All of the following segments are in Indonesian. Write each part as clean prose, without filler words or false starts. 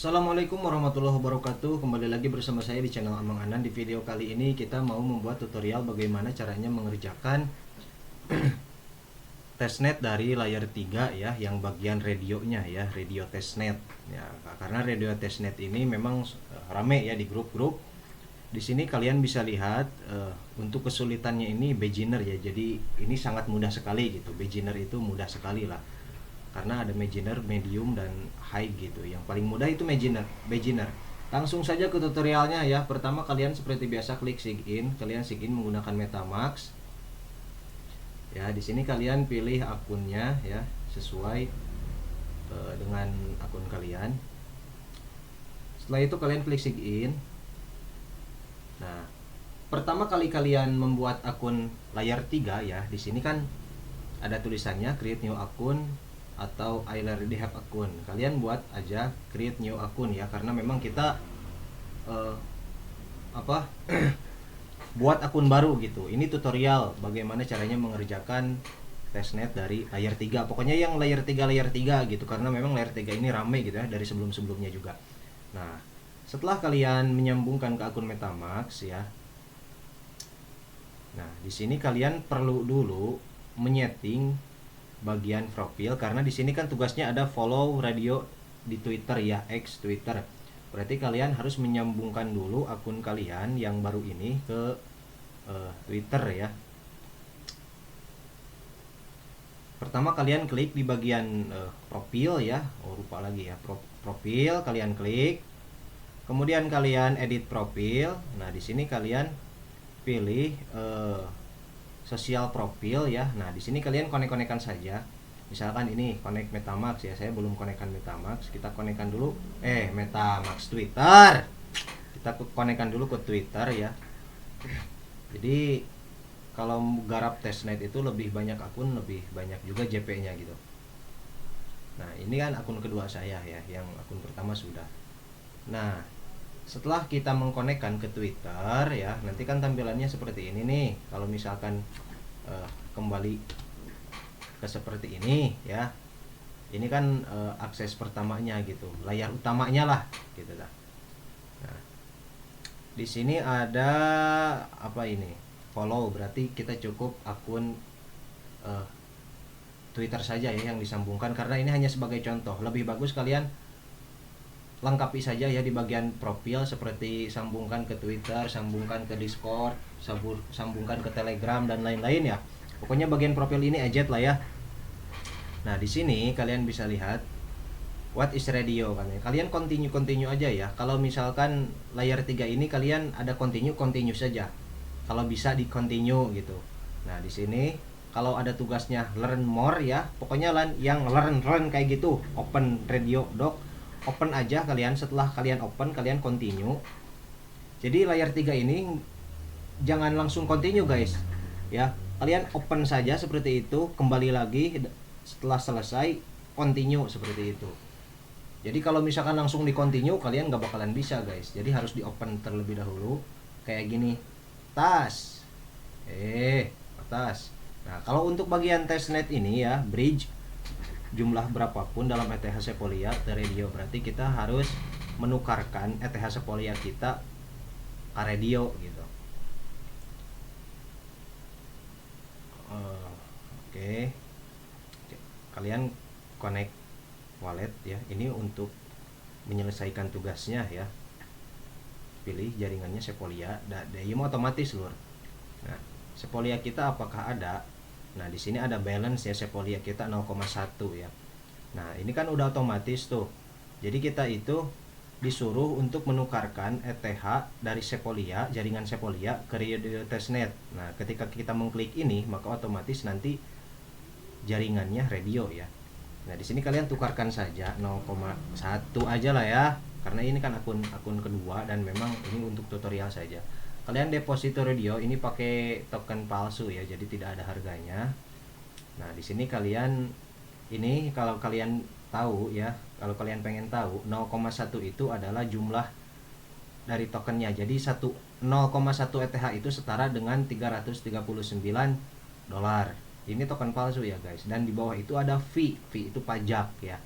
Assalamualaikum warahmatullahi wabarakatuh. Kembali lagi bersama saya di channel Amang Anan. Di video kali ini kita mau membuat tutorial bagaimana caranya mengerjakan testnet dari layar 3 ya, yang bagian radionya ya, radio testnet. Ya, karena radio testnet ini memang rame ya di grup-grup. Di sini kalian bisa lihat untuk kesulitannya ini beginner ya. Jadi ini sangat mudah sekali gitu. Beginner itu mudah sekali lah. Karena ada beginner, medium dan high gitu. Yang paling mudah itu beginner. Langsung saja ke tutorialnya ya. Pertama kalian seperti biasa klik sign. Kalian sign menggunakan MetaMask. Ya, di sini kalian pilih akunnya ya, sesuai dengan akun kalian. Setelah itu kalian klik sign. Nah, pertama kali kalian membuat akun layar 3 ya, di sini kan ada tulisannya create new akun atau I already have akun. Kalian buat aja create new akun ya, karena memang kita buat akun baru gitu. Ini tutorial bagaimana caranya mengerjakan testnet dari layar 3. Pokoknya yang layar 3 gitu, karena memang layar 3 ini rame gitu ya dari sebelum-sebelumnya juga. Nah, setelah kalian menyambungkan ke akun MetaMask ya. Nah, di sini kalian perlu dulu menyeting bagian profil, karena di sini kan tugasnya ada follow radio di Twitter ya, X Twitter. Berarti kalian harus menyambungkan dulu akun kalian yang baru ini ke Twitter ya. Pertama kalian klik di bagian profil ya. Oh, lupa lagi ya. Profil kalian klik. Kemudian kalian edit profil. Nah, di sini kalian pilih sosial profil ya. Nah, di sini kalian konek-konekan saja. Misalkan ini connect MetaMask ya. Saya belum konekkan MetaMask. Kita konekkan dulu MetaMask Twitter. Kita konekkan dulu ke Twitter ya. Jadi kalau garap testnet itu lebih banyak akun, lebih banyak juga JP-nya gitu. Nah, ini kan akun kedua saya ya, yang akun pertama sudah. Nah, setelah kita mengkonekkan ke Twitter ya, nanti kan tampilannya seperti ini nih. Kalau misalkan kembali ke seperti ini ya, ini kan akses pertamanya gitu, layar utamanya lah gitu dah. Nah, di sini ada apa ini? Follow, berarti kita cukup akun Twitter saja ya yang disambungkan, karena ini hanya sebagai contoh. Lebih bagus kalian lengkapi saja ya di bagian profil, seperti sambungkan ke Twitter, sambungkan ke Discord, sambungkan ke Telegram dan lain-lain ya. Pokoknya bagian profil ini aja lah ya. Nah, di sini kalian bisa lihat what is radio kan ya. Kalian continue aja ya. Kalau misalkan layar 3 ini kalian ada continue saja. Kalau bisa di continue gitu. Nah, di sini kalau ada tugasnya learn more ya, pokoknya yang learn kayak gitu, open radio dock, open aja kalian. Setelah kalian open, kalian continue. Jadi layar 3 ini jangan langsung continue guys ya. Kalian open saja seperti itu, kembali lagi setelah selesai continue seperti itu. Jadi kalau misalkan langsung di continue, kalian nggak bakalan bisa guys. Jadi harus di open terlebih dahulu kayak gini. Tas atas. Nah, kalau untuk bagian testnet ini ya, bridge jumlah berapapun dalam ETH Sepolia radio, berarti kita harus menukarkan ETH Sepolia kita ke radio gitu. Oke. Kalian connect wallet ya. Ini untuk menyelesaikan tugasnya ya. Pilih jaringannya Sepolia, dia mau otomatis lur. Nah, Sepolia kita apakah ada? Nah, di sini ada balance ya, Sepolia kita 0,1 ya. Nah, ini kan udah otomatis tuh. Jadi kita itu disuruh untuk menukarkan ETH dari Sepolia, jaringan Sepolia ke radio testnet. Nah, ketika kita mengklik ini, maka otomatis nanti jaringannya radio ya. Nah, di sini kalian tukarkan saja 0,1 aja lah ya. Karena ini kan akun kedua dan memang ini untuk tutorial saja. Kalian deposito radio ini pakai token palsu ya, jadi tidak ada harganya. Nah, di sini kalian ini kalau kalian tahu ya, kalau kalian pengen tahu 0,1 itu adalah jumlah dari tokennya. Jadi 0,1 ETH itu setara dengan 339 dolar. Ini token palsu ya guys. Dan di bawah itu ada fee itu pajak ya.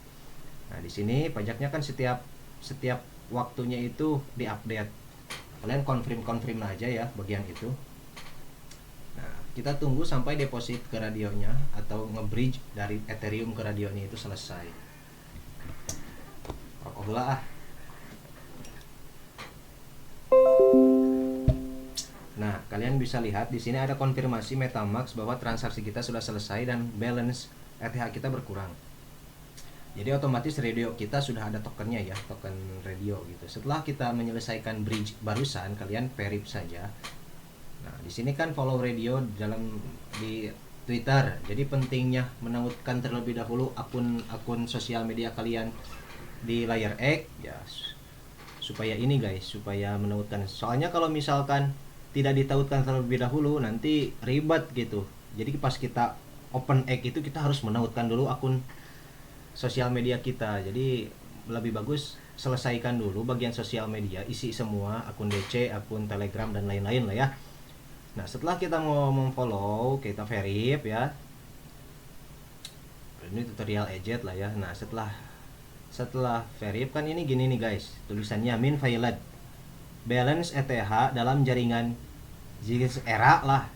Nah, di sini pajaknya kan setiap setiap waktunya itu diupdate. Kalian confirm aja ya bagian itu. Nah, kita tunggu sampai deposit ke radionya atau nge-bridge dari Ethereum ke radionya itu selesai. Rokok heula ah. Nah, kalian bisa lihat di sini ada konfirmasi MetaMask bahwa transaksi kita sudah selesai dan balance ETH kita berkurang. Jadi otomatis radio kita sudah ada tokennya ya, token radio gitu. Setelah kita menyelesaikan bridge barusan, kalian verif saja. Nah, di sini kan follow radio di Twitter. Jadi pentingnya menautkan terlebih dahulu akun sosial media kalian di layar X ya, supaya ini guys, supaya menautkan. Soalnya kalau misalkan tidak ditautkan terlebih dahulu nanti ribet gitu. Jadi pas kita open X itu kita harus menautkan dulu akun sosial media kita. Jadi lebih bagus selesaikan dulu bagian sosial media, isi semua akun DC, akun Telegram dan lain-lain lah ya. Nah, setelah kita mau memfollow, kita verif ya. Ini tutorial ejet lah ya. Nah, setelah verif kan ini gini nih guys, tulisannya min failed balance ETH dalam jaringan JKS era lah,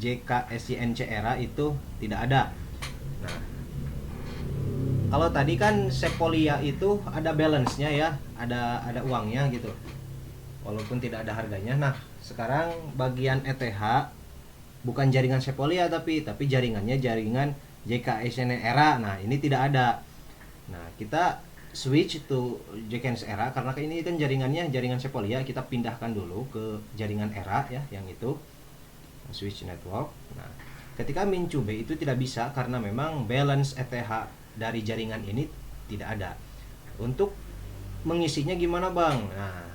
JKSYNC era itu tidak ada. Nah, kalau tadi kan Sepolia itu ada balance-nya ya, ada uangnya gitu, walaupun tidak ada harganya. Nah, sekarang bagian ETH bukan jaringan Sepolia tapi jaringannya jaringan JKSYN era. Nah, ini tidak ada. Nah, kita switch to JKS era karena ini kan jaringan Sepolia, kita pindahkan dulu ke jaringan era ya, yang itu switch network. Nah, ketika mincoba itu tidak bisa karena memang balance ETH dari jaringan ini tidak ada. Untuk mengisinya gimana bang? Nah,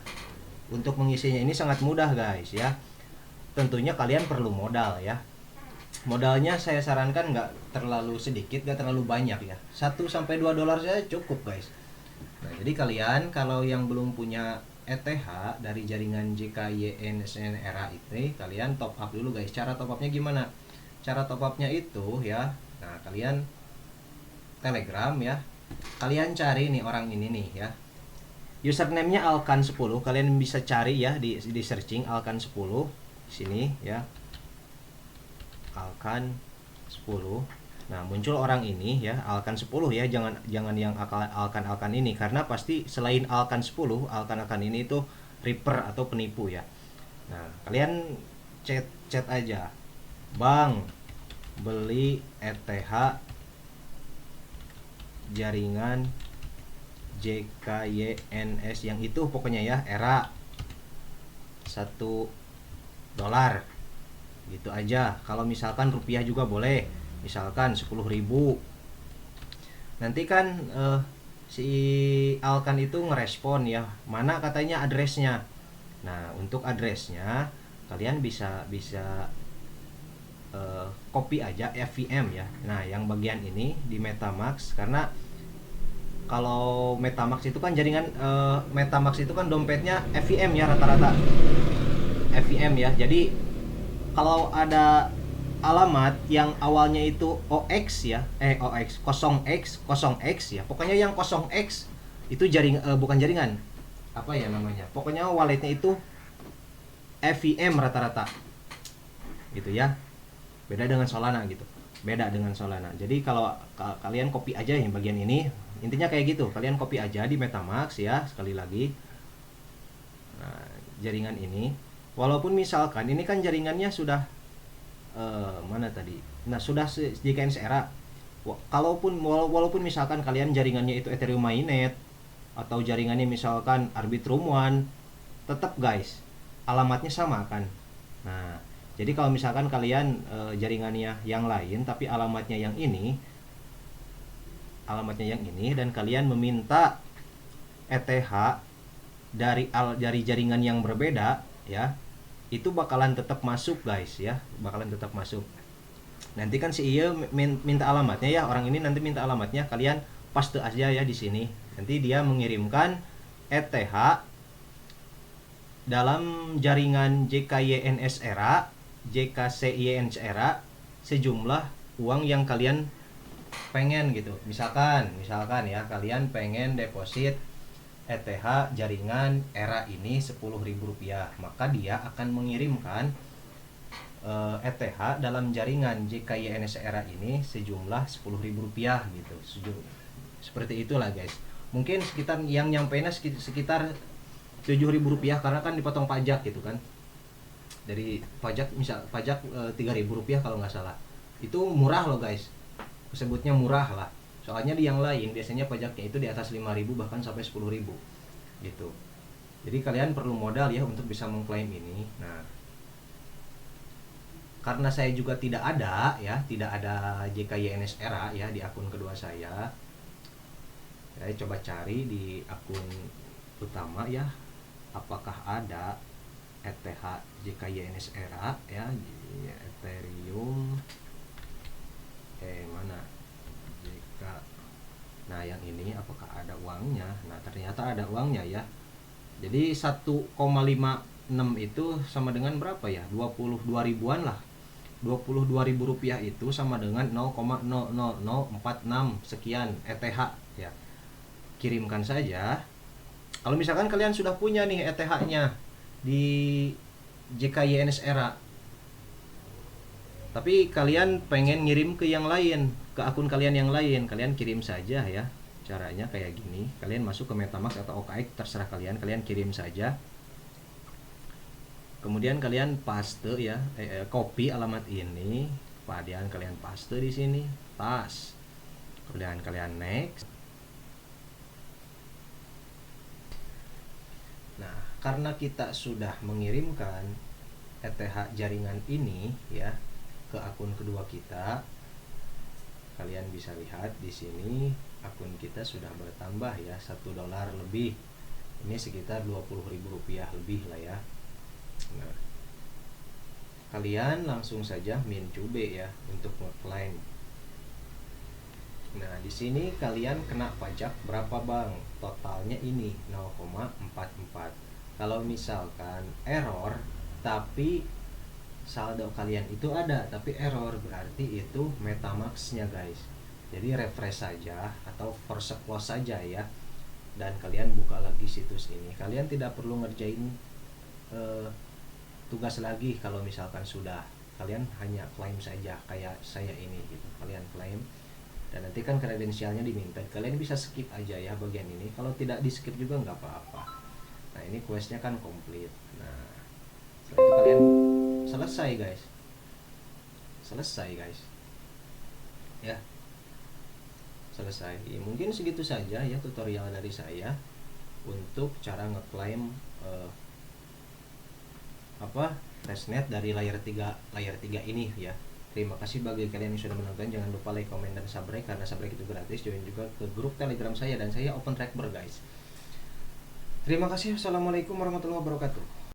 untuk mengisinya ini sangat mudah guys ya. Tentunya kalian perlu modal ya. Modalnya saya sarankan nggak terlalu sedikit, nggak terlalu banyak ya. 1-2 dolar saja cukup guys. Nah, jadi kalian kalau yang belum punya ETH dari jaringan JKYNSN era itu, kalian top up dulu guys. Cara top upnya gimana? Cara top upnya itu ya, nah kalian Telegram ya, kalian cari nih orang ini nih ya, username-nya Alkan10. Kalian bisa cari ya di searching Alkan10 sini ya, Alkan10. Nah, muncul orang ini ya, Alkan10 ya, jangan yang Alkan ini, karena pasti selain Alkan10, Alkan ini itu Reaper atau penipu ya. Nah, kalian chat aja, bang beli ETH jaringan JKYNS yang itu pokoknya ya, era 1 dolar gitu aja. Kalau misalkan rupiah juga boleh, misalkan 10.000. Nanti kan si Alkan itu ngerespon ya, mana katanya addressnya. Nah, untuk addressnya kalian bisa copy aja FVM ya. Nah, yang bagian ini di MetaMask, karena kalau MetaMask itu kan jaringan MetaMask itu kan dompetnya FVM ya, rata-rata FVM ya. Jadi kalau ada alamat yang awalnya itu OX ya, OX 0x ya, pokoknya yang 0x itu bukan jaringan, apa ya namanya, pokoknya walletnya itu FVM rata-rata gitu ya. Beda dengan Solana gitu, beda dengan Solana. Jadi kalau kalian copy aja yang bagian ini, intinya kayak gitu, kalian copy aja di MetaMask ya, sekali lagi. Nah, jaringan ini, walaupun misalkan ini kan jaringannya sudah mana tadi, nah sudah JKS era. Walaupun misalkan kalian jaringannya itu Ethereum Mainnet atau jaringannya misalkan Arbitrum One, tetap guys alamatnya sama kan. Nah, jadi kalau misalkan kalian jaringannya yang lain tapi alamatnya yang ini dan kalian meminta ETH dari jaringan yang berbeda ya, itu bakalan tetap masuk guys ya, bakalan tetap masuk. Nanti kan si iya minta alamatnya ya, orang ini nanti minta alamatnya, kalian paste aja ya di sini. Nanti dia mengirimkan ETH dalam jaringan JKYNS era, JKCYNS era, sejumlah uang yang kalian pengen gitu. Misalkan ya, kalian pengen deposit ETH jaringan era ini Rp10.000, maka dia akan mengirimkan ETH dalam jaringan JKYNS era ini sejumlah Rp10.000 gitu. Seperti itulah guys. Mungkin sekitar yang nyampainya sekitar Rp7.000 karena kan dipotong pajak gitu kan. Dari pajak misal pajak Rp3.000 kalau nggak salah. Itu murah loh guys. Sebutnya murah lah. Soalnya di yang lain biasanya pajaknya itu di atas 5.000 bahkan sampai 10.000 gitu. Jadi kalian perlu modal ya untuk bisa mengklaim ini. Nah, karena saya juga tidak ada JKYNS era ya di akun kedua saya. Saya coba cari di akun utama ya, apakah ada ETH JKYNS era ya, Ethereum mana JK. Nah, yang ini apakah ada uangnya? Nah, ternyata ada uangnya ya. Jadi 1,56 itu sama dengan berapa ya? 22 ribuan lah. Rp22.000 itu sama dengan 0,00046 sekian ETH ya. Kirimkan saja. Kalau misalkan kalian sudah punya nih ETH-nya di JKYNS era, tapi kalian pengen ngirim ke yang lain, ke akun kalian yang lain, kalian kirim saja ya. Caranya kayak gini, kalian masuk ke MetaMask atau OKX, terserah kalian kirim saja. Kemudian kalian paste ya, copy alamat ini, kemudian kalian paste di sini, pas. Kemudian kalian next. Nah, karena kita sudah mengirimkan ETH jaringan ini ya ke akun kedua kita, kalian bisa lihat di sini akun kita sudah bertambah ya, $1 lebih. Ini sekitar Rp20.000 lebih lah ya. Nah, kalian langsung saja mincobe ya untuk ngeklaim. Nah, di sini kalian kena pajak berapa bang? Totalnya ini 0,44. Kalau misalkan error tapi saldo kalian itu ada tapi error, berarti itu MetaMask-nya guys. Jadi refresh saja atau force close saja ya, dan kalian buka lagi situs ini. Kalian tidak perlu ngerjain tugas lagi. Kalau misalkan sudah, kalian hanya klaim saja kayak saya ini gitu. Kalian klaim dan nanti kan kredensialnya diminta. Kalian bisa skip aja ya bagian ini. Kalau tidak di skip juga nggak apa-apa. Nah, ini questnya kan komplit. Nah, setelah itu kalian selesai guys ya, selesai. Mungkin segitu saja ya tutorial dari saya untuk cara ngeklaim testnet dari layer 3 ini ya. Terima kasih bagi kalian yang sudah menonton. Jangan lupa like, comment, dan subscribe karena subscribe itu gratis. Join juga ke grup Telegram saya, dan saya open trackber guys. Terima kasih. Assalamualaikum warahmatullahi wabarakatuh.